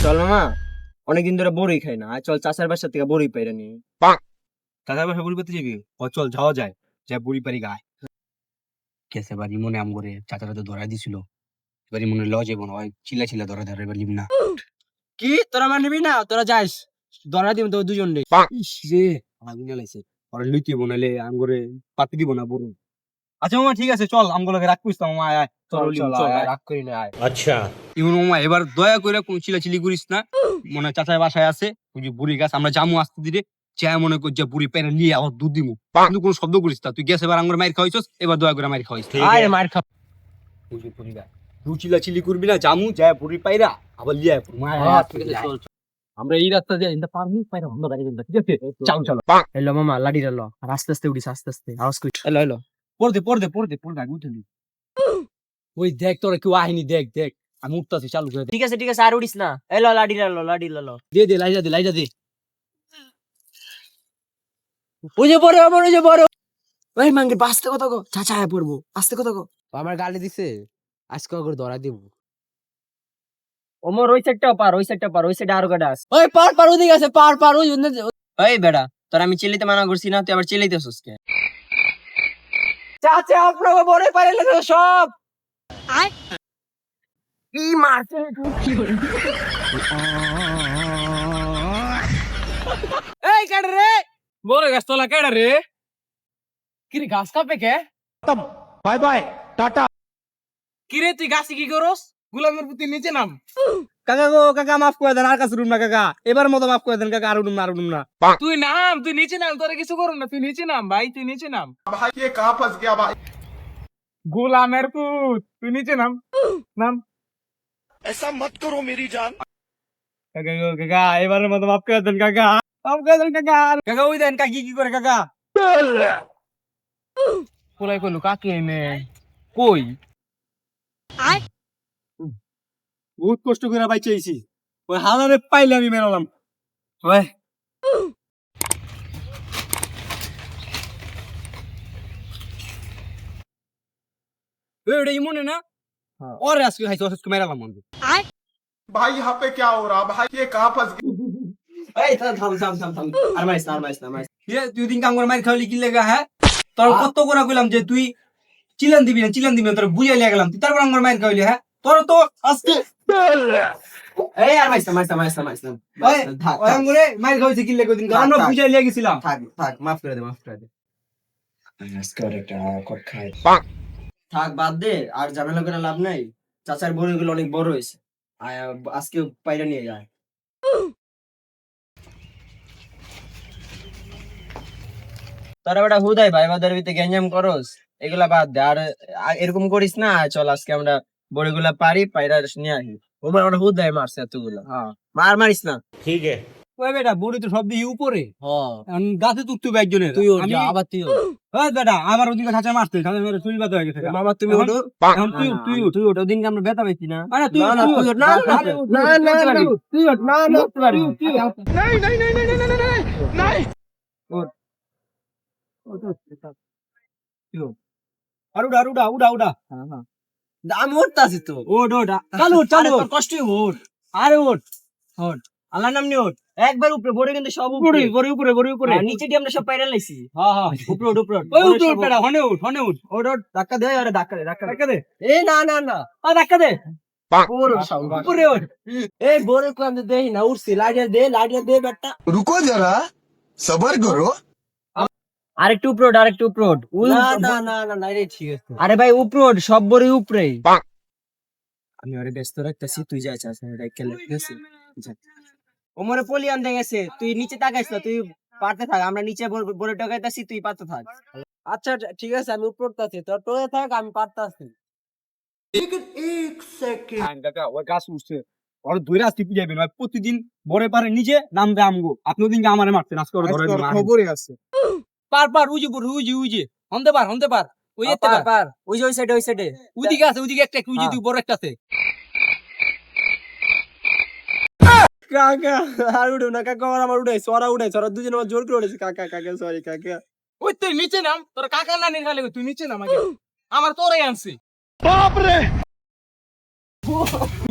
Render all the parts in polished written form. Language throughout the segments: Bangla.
চল মামা, অনেকদিন ধরে বড়ই খাই না, চল চাচার বাসা থেকে বড়ই পাইরা নি। চাচার বাসা বুড়ি পাতে যাবি? ও চল যাওয়া যায়, যা বুড়ি পারি গায় কেসে বাড়ি মনে আম করে চাচারা তো ধরা দিছিল, এবারে মনে ল যাবো না, চিল্লা চিল্লা ধরা ধরে এবার লিম না। কি তোরা মানবি না? তোরা যাইস, ধরা দিব তো দুজন রে। ইস রে, আগুন জ্বালাইছে, ওরা লইতে বনালে আম করে পাতি দিব না বড়। আচ্ছা মামা ঠিক আছে, চল আমগুলোকে রাখ করিস না মামা, আয় চল চল চল আয়, রাগ করি না আয়। আচ্ছা ইমন মামা, এবার দয়া করে কোন চিল্লাচিল্লি করিস না, মনে হয় চাচার বাসায় আছে ওই যে বুড়ি গাছ, আমরা জামু আসতে দিলে চায় মনে কর যে বুড়ি পেরে নিয়ে আবার দুধ দিমু, কিন্তু কোনো শব্দ করিস না তুই। গ্যাস এবার আঙ্গুর মাইর খাওয়াইছস, এবার দয়া করে মাইর খাওয়াইস। আয় মার খা। ওই যে বুড়ি গাছ, তুই চিল্লাচিল্লি করবি না, জামু যায় বুড়ি পাইরা আবার লিয়ে আয়। ঠিক আছে, চল। আমরা এই রাস্তা দিয়ে ইন্দা পারমু পাইরা আমরা গাড়ি দিন, ঠিক আছে চল চল। এলো মামা, লাডি এলো, আর আস্তে আস্তে উড়িস, আস্তে আস্তে আওয়াজ করি। এলো এলো, পড়তে আগে উঠলি। ওই দেখ তোরা কেউ আহিনি, দেখ দেখ আমি উঠতাছি, চালু করে দে। ঠিক আছে আর উড়িস না। এলো লাডি এলো, লাডি এলো। দে লাইজা দে। ওই যে বড়, আমার ওই যে বড়। ওই মাঙ্গের আস্তে কথা গো, চাচা আয় পড়বো, আস্তে কথা গো। আমার গালি দিছে, আজকে ওকে ধরা দিব। ওমর ওই সাইডটা পার, ওই সাইডটা পার, ওই সাইডে আরো গাড়ি আছে। ওই পার ওদিকে আছে, পার ওই ওই বেড়া, তোর আমি চিল্লিতে মানা করছি না, তুই আবার চিল্লাইতেছিস কে? চাচা আপনাকে বড় পাইলে তো সব কি মারছে? এই কাট রে, বড় গাছ তোলা কেডা রে? কি রে ঘাস কাপে কে? Bye bye tata. কি রে তুই গাছে কি করস? গোলামের প্রতি নিচে নাম। কাকা গো, কাকা মাফ করে দেন, আর কাছে রুম না কাকা, এবার মতো মাফ করে দেন কাকা, আর উঠুম না। তুই নাম, তুই নিচে নাম, তোরা কিছু করুন না, তুই নিচে নাম ভাই, তুই নিচে নাম। भाई ये कहाँ फंस गया भाई। গোলামের পুত, তুই নিচে নাম, নাম। ऐसा मत करो मेरी जान। কাকা গো, কাকা এবারের মতো মাফ করে দেন কাকা, মাফ করে দেন কাকা। কাকা ওই দেন কাকি কি করে কাকা। কোলাই কইলো কাকে এনে কই বহুত কষ্ট করে বাইচাইছি, ওই হালারে পাইলে আমি মেরালাম। ওই ওটা ইমনে না, ওরে আজকে খাইছো, আজকে মেরালাম মন। भाई यहाँ पे क्या हो रहा भाई, ये कहाँ फंस गया। এই থাম। আর মারিস না। তুই দিন কাম করে মার খাওয়ালি কি লেগা? হ্যাঁ তোর কত করে কইলাম যে তুই চিলান দিবি না, তোর বুঝাই লিয়ে গেলাম, তুই তারপর আমার মার খাওয়ালি। হ্যাঁ তোর তো আজকে এই আর মারিস না। ওই আঙ্গুরে মার খাওয়াইছে কি লেগা দিন, আমরা বুঝাই লিয়ে গেছিলাম। থাক, মাফ করে দে। থাক, বাদ দে, আর ঝামেলা করে লাভ নাই। চাচার বড়িগুলো অনেক বড় হয়েছে, আজকে পাইরা নিয়ে যায়। তোরা বেটা হুদাই ভাই বাদের ভিতরে গ্যাঞ্জাম করস, এগুলা বাদ দে। আর এরকম করিস না, চল আজকে আমরা বড়িগুলা পাইরা নিয়ে আসি। ওমর আমরা হুদাই মারছে এতগুলা, মারিস না। ঠিক আছে ওই বেটা, বড়ি তো সব দিয়ে উপরে, এখন গাছে তুলতে হবে একজনের। তুই আমি আবার তুই ওই বেটা আমার ওদিকে ছাঁচা মারতে, ছাঁচা মেরে চুল বাদ হয়ে গেছে। মামা তুমি এখন- ওঠো। এখন তুই ওটা দিনকে আমরা ব্যথা পাইছি না। আরে তুই না, না, তুই তুই ওঠ, ওঠ, না, না, না, তুই ওঠ, না, তুই না, ওঠ, না, তুই ওঠ, না, না, তুই ওঠ, তুই ওঠ। नहीं नहीं नहीं नहीं नहीं नहीं नहीं আর উড়া। আমি উঠতাছি তো। ওঠ চালু আরে তোর কষ্টই ওঠ। আরে ওঠ আল্লাহর নাম নিয়ে ওঠ। একবার উপরে, বড়ি কিন্তু সব উপরে। উপরে আর নিচে দিয়ে আমরা সব পাইরা লাইছি। হ্যাঁ উপরে ওই বড়ি উপরে সব বেটা, হনে উঠ ওঠ, ধাক্কা দে, আরে ধাক্কা দে। টাকা দে, এই না, ধাক্কা দে, পুরো সাউন্ড। উপরে ওঠ। এই বড়ি কো আমি দেই না, উঠছি। লাইটার দে বেটা। रुको जरा सबर करो। আরেকটু উপরে ওঠ। না, রে ঠিক আছে। আরে ভাই উপরে ওঠ, সব বড়ি উপরে। আমি ওরে ব্যস্ত রাখতেছি, তুই যা চাস খেলে, ঠিক আছে? ওমরে পলি আনতে গেছে, তুই নিচে তাকাইস না, তুই পারতে থাক। আমরা নিচে বড়ি টকাইতাছি, তুই পারতে থাক। আচ্ছা ঠিক আছে, আমি উপরে উঠতাছি, তোর টোয়ে থাক, আমি পারতাছি। কাকা ওই গাছ উঠছে, ওর ধরে আসতে কি যাবেন, প্রতিদিন বড়ে পারে নিচে নামবে আমগো। আপনি দিনকে আমারে মারতেন, আজকে ওর ধরে খবরই আছে। পার উজি হনতে পার ওই এতে পার ওই যে ওই সাইডে ওদিকে আছে, ওদিকে একটা উজি তুই বড় একটা আছে। কাকা আর উঠো না কাকা, আমার উঠাইছে, ওরা দুজন আমার জোর করে উঠেছে। কাকা সরি কাকা। ওই তুই নিচে নাম, তোর কাকা না নিয়ে খালি তুই নিচে নাম আগে, আমার তোরাই আনছি।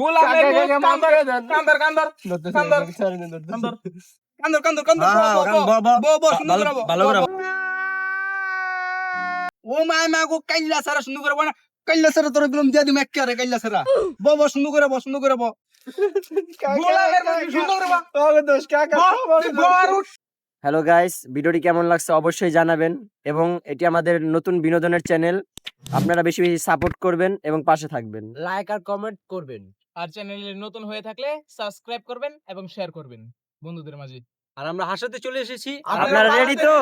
গোলামের মুখ কান্দর কান্দর কান্দর কান্দর কান্দর কান্দর কান্দর কান্দর সুন্দর করে বো। ভালো করে ও মাই মা গো কাইল্লা সারা সুন্দর করে বানা কাইল্লা সারা তোর একদম দিয়া দিম এক্কারে কাইল্লা সারা বো সুন্দর করে বো সুন্দর করে বো গোলামের মুখ সুন্দর করে বো। হ্যালো গাইস, ভিডিওটি কেমন লাগছে অবশ্যই জানাবেন এবং এটি আমাদের নতুন বিনোদনের চ্যানেল। আপনারা বেশি বেশি সাপোর্ট করবেন এবং পাশে থাকবেন, লাইক আর কমেন্ট করবেন। আর চ্যানেলে নতুন হয়ে থাকলে সাবস্ক্রাইব করবেন এবং শেয়ার করবেন বন্ধুদের মাঝে। আর আমরা হাসাতে চলে এসেছি আপনারা রেডি তো?